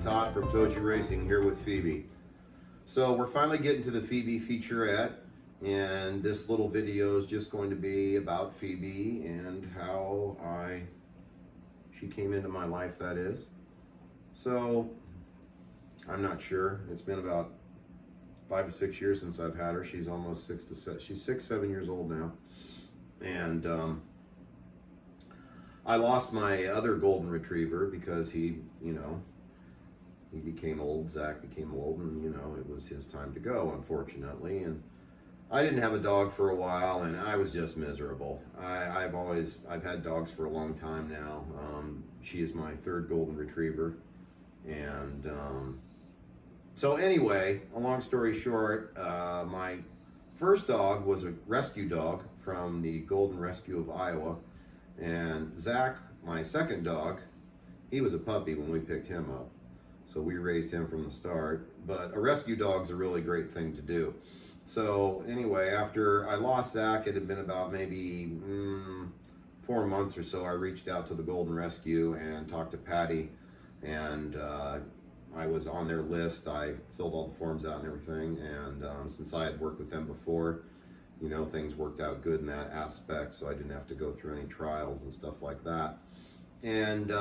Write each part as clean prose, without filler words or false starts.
Todd from Toji Racing here with Phoebe. So we're finally getting to the Phoebe featurette, and this little video is just going to be about Phoebe and how she came into my life, that is. So I'm not sure. It's been about 5 to 6 years since I've had her. She's almost 6-7 years old now. And I lost my other Golden Retriever because he became old. Zach became old, and it was his time to go, unfortunately. And I didn't have a dog for a while, and I was just miserable. I've had dogs for a long time now. She is my third Golden Retriever, and so anyway, a long story short, my first dog was a rescue dog from the Golden Rescue of Iowa, and Zach, my second dog, he was a puppy when we picked him up. So we raised him from the start, but a rescue dog's a really great thing to do. So anyway, after I lost Zach, it had been about maybe 4 months or so, I reached out to the Golden Rescue and talked to Patty, and I was on their list. I filled all the forms out and everything, and since I had worked with them before, things worked out good in that aspect, so I didn't have to go through any trials and stuff like that. And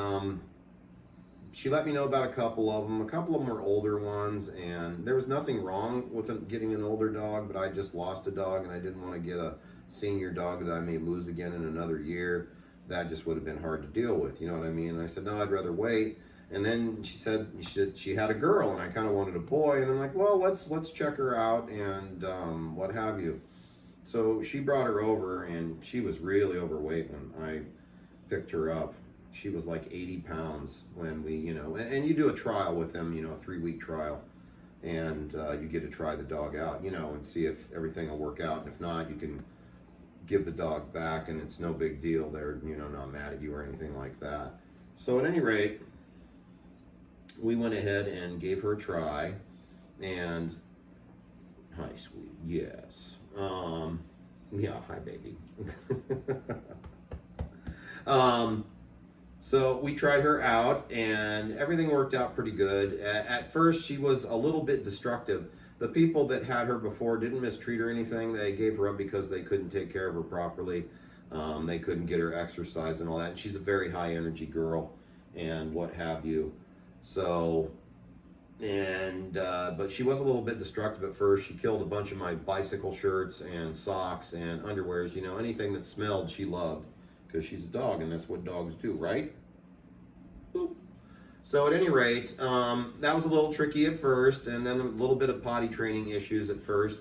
she let me know about a couple of them. A couple of them were older ones, and there was nothing wrong with getting an older dog, but I just lost a dog, and I didn't want to get a senior dog that I may lose again in another year. That just would have been hard to deal with, you know what I mean? And I said, no, I'd rather wait. And then she said she had a girl, and I kind of wanted a boy, and I'm like, well, let's check her out and what have you. So she brought her over, and she was really overweight when I picked her up. She was like 80 pounds when we, and you do a trial with them, a 3-week trial, and you get to try the dog out, and see if everything will work out. And if not, you can give the dog back, and it's no big deal. They're, not mad at you or anything like that. So at any rate, we went ahead and gave her a try, and hi, sweetie, yes. Yeah, hi, baby. So we tried her out, and everything worked out pretty good. At first, she was a little bit destructive. The people that had her before didn't mistreat her or anything. They gave her up because they couldn't take care of her properly. They couldn't get her exercise and all that. And she's a very high energy girl and what have you. So, but she was a little bit destructive at first. She killed a bunch of my bicycle shirts and socks and underwears. Anything that smelled, she loved. Because she's a dog, and that's what dogs do, right? Boop. So at any rate, that was a little tricky at first, and then a little bit of potty training issues at first,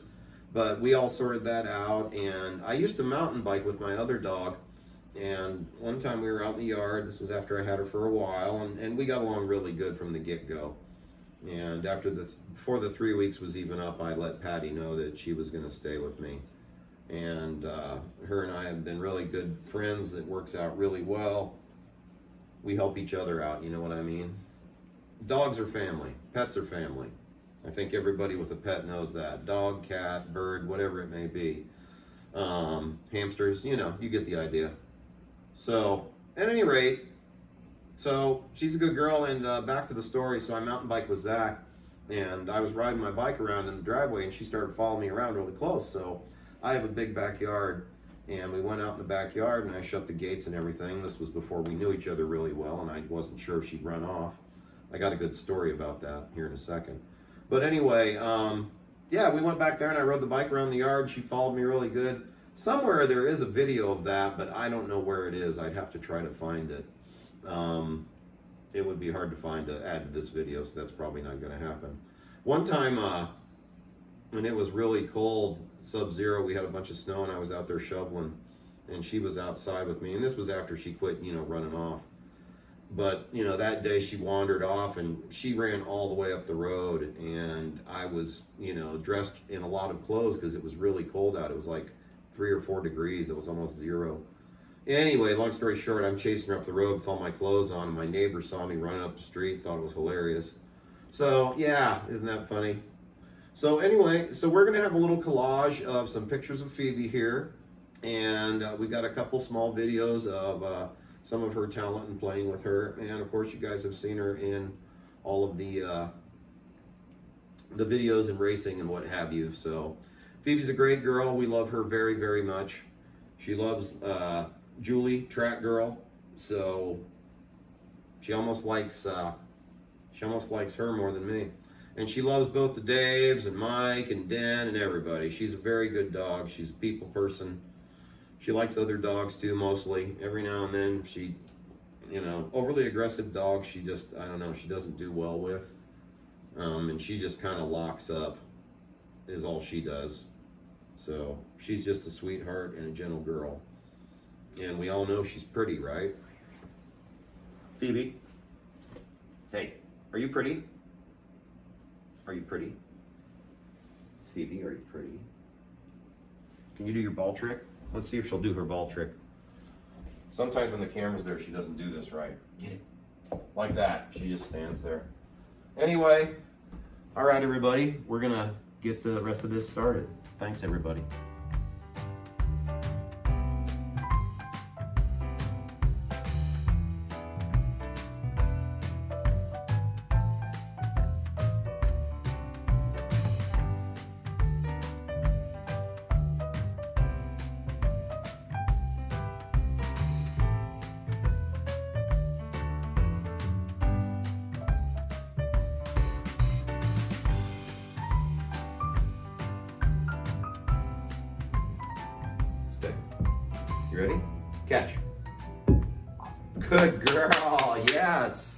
but we all sorted that out. And I used to mountain bike with my other dog, and one time we were out in the yard. This was after I had her for a while, and we got along really good from the get-go. And before the 3 weeks was even up, I let Patty know that she was going to stay with me. And her and I have been really good friends. It works out really well. We help each other out, you know what I mean? Dogs are family. Pets are family. I think everybody with a pet knows that. Dog, cat, bird, whatever it may be. Hamsters, you get the idea. So, at any rate, so she's a good girl, and back to the story. So I mountain bike with Zach, and I was riding my bike around in the driveway, and she started following me around really close. So I have a big backyard, and we went out in the backyard, and I shut the gates and everything. This was before we knew each other really well, and I wasn't sure if she'd run off. I got a good story about that here in a second. But anyway, yeah, we went back there, and I rode the bike around the yard. She followed me really good. Somewhere there is a video of that, but I don't know where it is. I'd have to try to find it. It would be hard to find to add to this video, so that's probably not going to happen. One time, when it was really cold, sub-zero, we had a bunch of snow, and I was out there shoveling, and she was outside with me, and this was after she quit, running off. But, that day she wandered off, and she ran all the way up the road, and I was, dressed in a lot of clothes because it was really cold out. It was like 3 or 4 degrees. It was almost zero. Anyway, long story short, I'm chasing her up the road with all my clothes on, and my neighbor saw me running up the street, thought it was hilarious. So, yeah, isn't that funny? So anyway, we're going to have a little collage of some pictures of Phoebe here, and we got a couple small videos of some of her talent and playing with her, and of course you guys have seen her in all of the videos and racing and what have you. So Phoebe's a great girl. We love her very, very much. She loves Julie, track girl. So she almost likes her more than me. And she loves both the Daves and Mike and Den and everybody. She's a very good dog. She's a people person. She likes other dogs too, mostly. Every now and then she, you know, overly aggressive dogs, she just, I don't know, she doesn't do well with. And she just kind of locks up is all she does. So she's just a sweetheart and a gentle girl. And we all know she's pretty, right? Phoebe? Hey, are you pretty? Are you pretty? Phoebe, are you pretty? Can you do your ball trick? Let's see if she'll do her ball trick. Sometimes when the camera's there, she doesn't do this right. Get it. Like that. She just stands there. Anyway, all right, everybody. We're going to get the rest of this started. Thanks, everybody. You ready? Catch. Good girl, yes.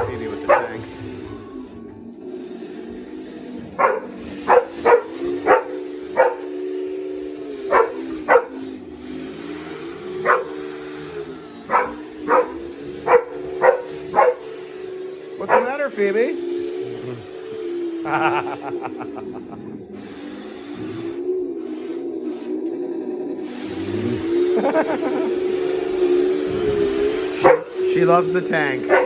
Phoebe with the tank. What's the matter, Phoebe? She loves the tank.